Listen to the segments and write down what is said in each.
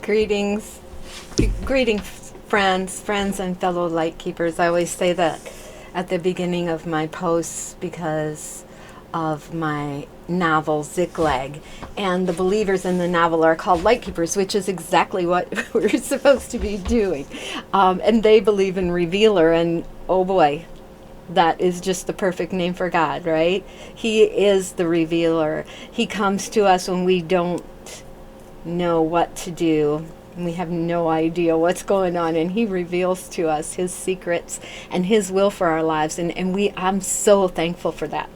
Greetings, greetings, friends, and fellow light keepers. I always say that at the beginning of my posts because of my novel Ziklag, and the believers in the novel are called light keepers, which is exactly what we're supposed to be doing. And they believe in Revealer, and oh boy, that is just the perfect name for God, right? He is the Revealer. He comes to us when we don't know what to do. We have no idea what's going on, and he reveals to us his secrets and his will for our lives, and I'm so thankful for that.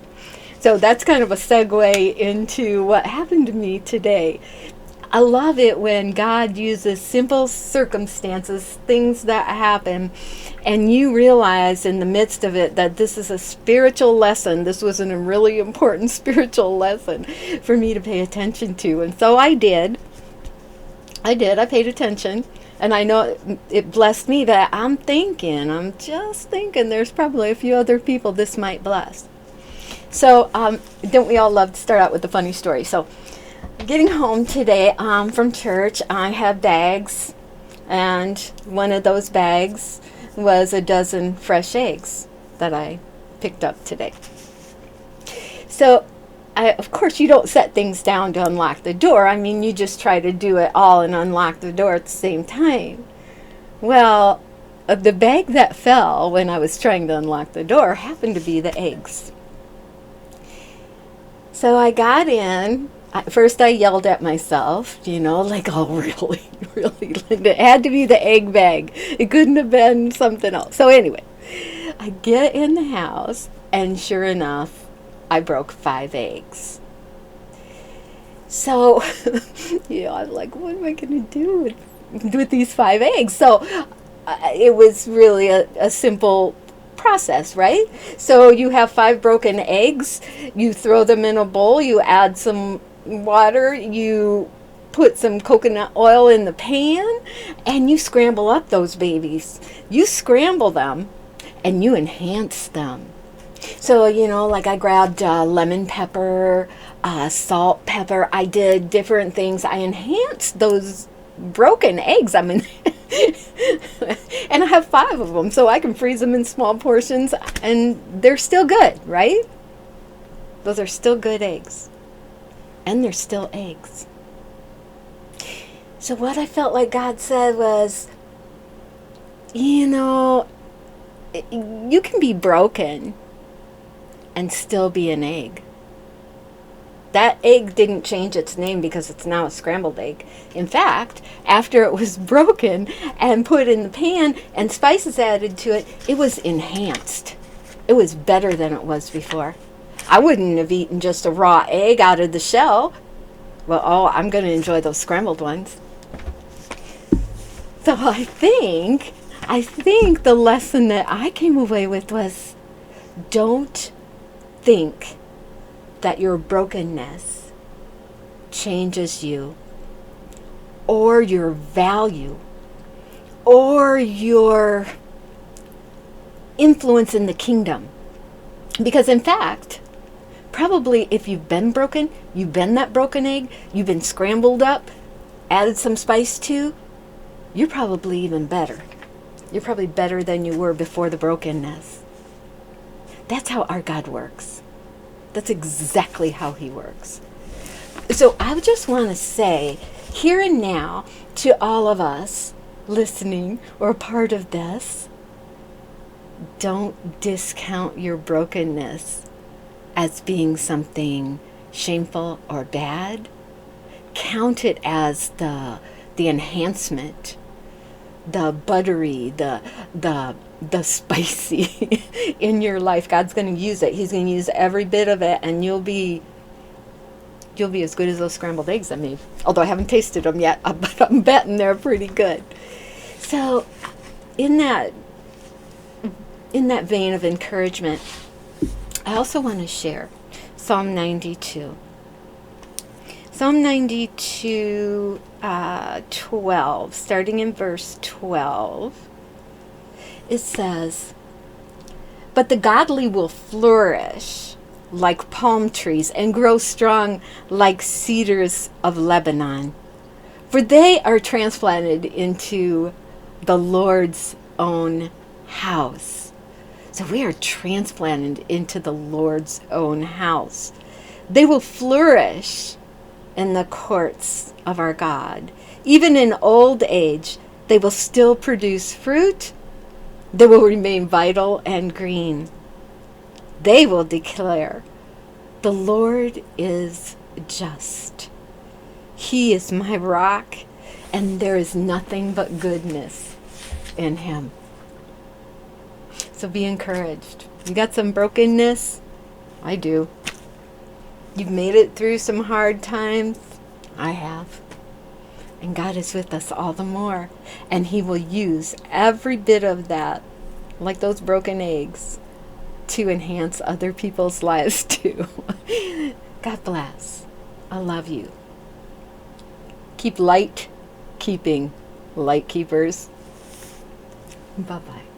So that's kind of a segue into what happened to me today. I love it when God uses simple circumstances, things that happen, and you realize in the midst of it that this is a spiritual lesson. This was a really important spiritual lesson for me to pay attention to. And so I did. I paid attention. And I know it blessed me, but I'm just thinking there's probably a few other people this might bless. So don't we all love to start out with a funny story? So getting home today from church, I had bags, and one of those bags was a dozen fresh eggs that I picked up today. So of course, you don't set things down to unlock the door. I mean, you just try to do it all and unlock the door at the same time. Well, the bag that fell when I was trying to unlock the door happened to be the eggs. So I got in. First, I yelled at myself, like, oh, really, really, Linda. It had to be the egg bag. It couldn't have been something else. So anyway, I get in the house, and sure enough, I broke 5 eggs. So, I'm like, what am I going to do with these 5 eggs? So, it was really a simple process, right? So, you have 5 broken eggs, you throw them in a bowl, you add some water, you put some coconut oil in the pan, and you scramble up those babies. You scramble them, and you enhance them. So, like I grabbed lemon pepper, salt, pepper. I did different things. I enhanced those broken eggs. I mean, and I have 5 of them, so I can freeze them in small portions, and they're still good, right? Those are still good eggs. And they're still eggs. So what I felt like God said was, you can be broken and still be an egg. That egg didn't change its name because it's now a scrambled egg. In fact, after it was broken and put in the pan and spices added to it, it was enhanced. It was better than it was before. I wouldn't have eaten just a raw egg out of the shell. Well, I'm going to enjoy those scrambled ones. So I think the lesson that I came away with was, don't think that your brokenness changes you or your value or your influence in the kingdom. Because in fact, probably if you've been broken, you've been that broken egg, you've been scrambled up, added some spice to, you're probably even better. You're probably better than you were before the brokenness. That's how our God works. That's exactly how he works. So I just want to say here and now to all of us listening or part of this, don't discount your brokenness as being something shameful or bad. Count it as the enhancement, the buttery, the spicy in your life. God's going to use it. He's going to use every bit of it, and you'll be as good as those scrambled eggs I made. Although I haven't tasted them yet, but I'm betting they're pretty good. So, in that vein of encouragement, I also want to share Psalm 92. Psalm 92, 12, starting in verse 12, it says, "But the godly will flourish like palm trees and grow strong like cedars of Lebanon. For they are transplanted into the Lord's own house. So we are transplanted into the Lord's own house. They will flourish in the courts of our God. Even in old age, they will still produce fruit. They will remain vital and green. They will declare, "The Lord is just. He is my rock, and there is nothing but goodness in him." So be encouraged. You got some brokenness? I do. You've made it through some hard times? I have. And God is with us all the more. And he will use every bit of that, like those broken eggs, to enhance other people's lives too. God bless. I love you. Keep light keeping, light keepers. Bye-bye.